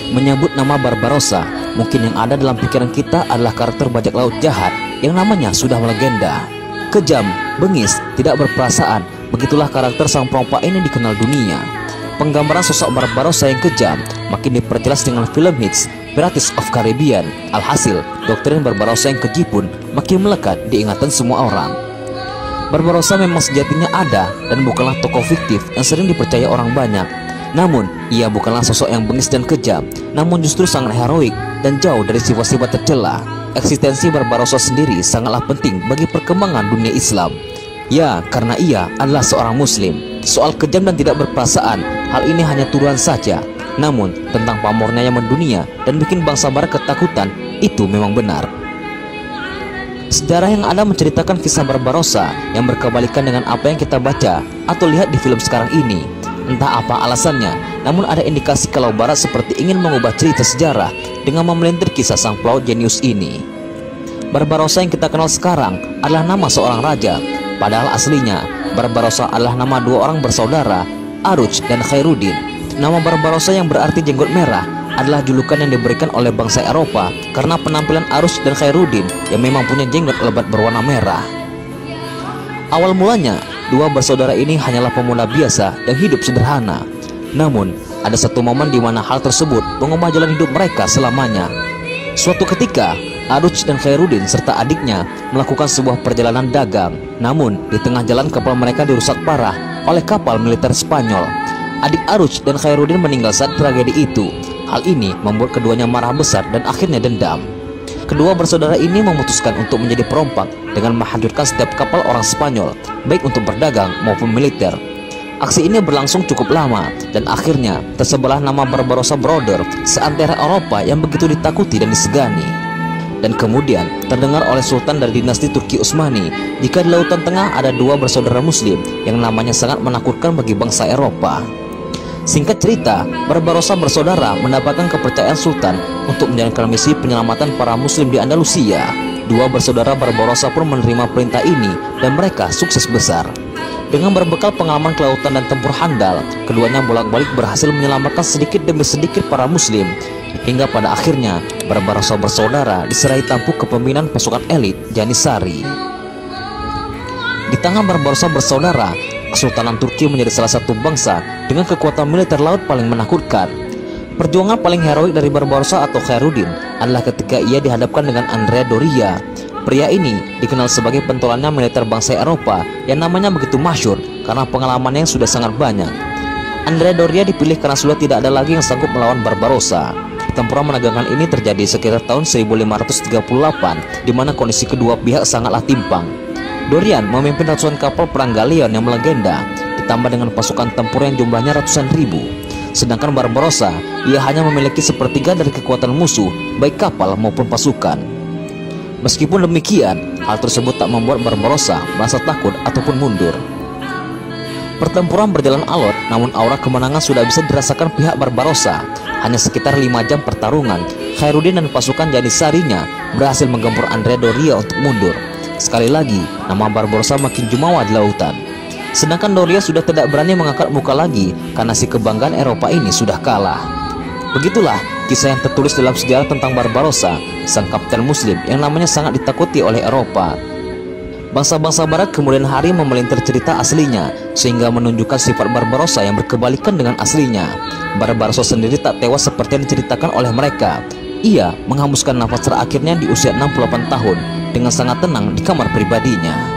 Menyebut nama Barbarossa, mungkin yang ada dalam pikiran kita adalah karakter bajak laut jahat yang namanya sudah melegenda. Kejam, bengis, tidak berperasaan, begitulah karakter sang perompak ini dikenal dunia. Penggambaran sosok Barbarossa yang kejam makin diperjelas dengan film hits Pirates of Caribbean. Alhasil, doktrin Barbarossa yang keji pun makin melekat di ingatan semua orang. Barbarossa memang sejatinya ada dan bukanlah tokoh fiktif yang sering dipercaya orang banyak. Namun, ia bukanlah sosok yang bengis dan kejam, namun justru sangat heroik dan jauh dari sifat-sifat tercela. Eksistensi Barbarossa sendiri sangatlah penting bagi perkembangan dunia Islam. Ya, karena ia adalah seorang muslim. Soal kejam dan tidak berperasaan, hal ini hanya tuduhan saja. Namun, tentang pamornya yang mendunia dan bikin bangsa barat ketakutan, itu memang benar. Sejarah yang ada menceritakan kisah Barbarossa yang berkebalikan dengan apa yang kita baca atau lihat di film sekarang ini. Entah apa alasannya, namun ada indikasi kalau Barat seperti ingin mengubah cerita sejarah dengan memelintir kisah sang pelaut jenius ini. Barbarossa yang kita kenal sekarang adalah nama seorang raja, padahal aslinya Barbarossa adalah nama dua orang bersaudara, Aruj dan Khairuddin. Nama Barbarossa yang berarti jenggot merah adalah julukan yang diberikan oleh bangsa Eropa karena penampilan Aruj dan Khairuddin yang memang punya jenggot lebat berwarna merah. Awal mulanya, dua bersaudara ini hanyalah pemuda biasa yang hidup sederhana. Namun, ada satu momen di mana hal tersebut mengubah jalan hidup mereka selamanya. Suatu ketika, Aruj dan Khairuddin serta adiknya melakukan sebuah perjalanan dagang. Namun, di tengah jalan kapal mereka dirusak parah oleh kapal militer Spanyol. Adik Aruj dan Khairuddin meninggal saat tragedi itu. Hal ini membuat keduanya marah besar dan akhirnya dendam. Kedua bersaudara ini memutuskan untuk menjadi perompak dengan menghancurkan setiap kapal orang Spanyol, baik untuk berdagang maupun militer. Aksi ini berlangsung cukup lama dan akhirnya tersebarlah nama Barbarossa Brother seantero Eropa yang begitu ditakuti dan disegani. Dan kemudian terdengar oleh Sultan dari dinasti Turki Utsmani jika di Lautan Tengah ada dua bersaudara Muslim yang namanya sangat menakutkan bagi bangsa Eropa. Singkat cerita, Barbarossa bersaudara mendapatkan kepercayaan Sultan untuk menjalankan misi penyelamatan para Muslim di Andalusia. Dua bersaudara Barbarossa pun menerima perintah ini dan mereka sukses besar. Dengan berbekal pengalaman kelautan dan tempur handal, keduanya bolak-balik berhasil menyelamatkan sedikit demi sedikit para Muslim. Hingga pada akhirnya, Barbarossa bersaudara diserai tampuk kepemimpinan pasukan elit Janissary. Di tangan Barbarossa bersaudara, Kesultanan Turki menjadi salah satu bangsa dengan kekuatan militer laut paling menakutkan. Perjuangan paling heroik dari Barbarossa atau Khairuddin adalah ketika ia dihadapkan dengan Andrea Doria. Pria ini dikenal sebagai pentolannya militer bangsa Eropa yang namanya begitu masyhur karena pengalamannya yang sudah sangat banyak. Andrea Doria dipilih karena sudah tidak ada lagi yang sanggup melawan Barbarossa. Tempuran menegangkan ini terjadi sekitar tahun 1538, di mana kondisi kedua pihak sangatlah timpang. Dorian memimpin ratusan kapal perang galeon yang melegenda, ditambah dengan pasukan tempur yang jumlahnya ratusan ribu. Sedangkan Barbarossa, ia hanya memiliki sepertiga dari kekuatan musuh, baik kapal maupun pasukan. Meskipun demikian, hal tersebut tak membuat Barbarossa merasa takut ataupun mundur. Pertempuran berjalan alot, namun aura kemenangan sudah bisa dirasakan pihak Barbarossa. Hanya sekitar 5 jam pertarungan, Khairuddin dan pasukan Janissary-nya berhasil menggempur Andrea Doria untuk mundur. Sekali lagi, nama Barbarossa makin jumawa di lautan. Sedangkan Doria sudah tidak berani mengangkat muka lagi karena si kebanggaan Eropa ini sudah kalah. Begitulah kisah yang tertulis dalam sejarah tentang Barbarossa, sang kapten Muslim yang namanya sangat ditakuti oleh Eropa. Bangsa-bangsa Barat kemudian hari memelintir cerita aslinya, sehingga menunjukkan sifat Barbarossa yang berkebalikan dengan aslinya. Barbarossa sendiri tak tewas seperti yang diceritakan oleh mereka. Ia menghembuskan nafas terakhirnya di usia 68 tahun dengan sangat tenang di kamar pribadinya.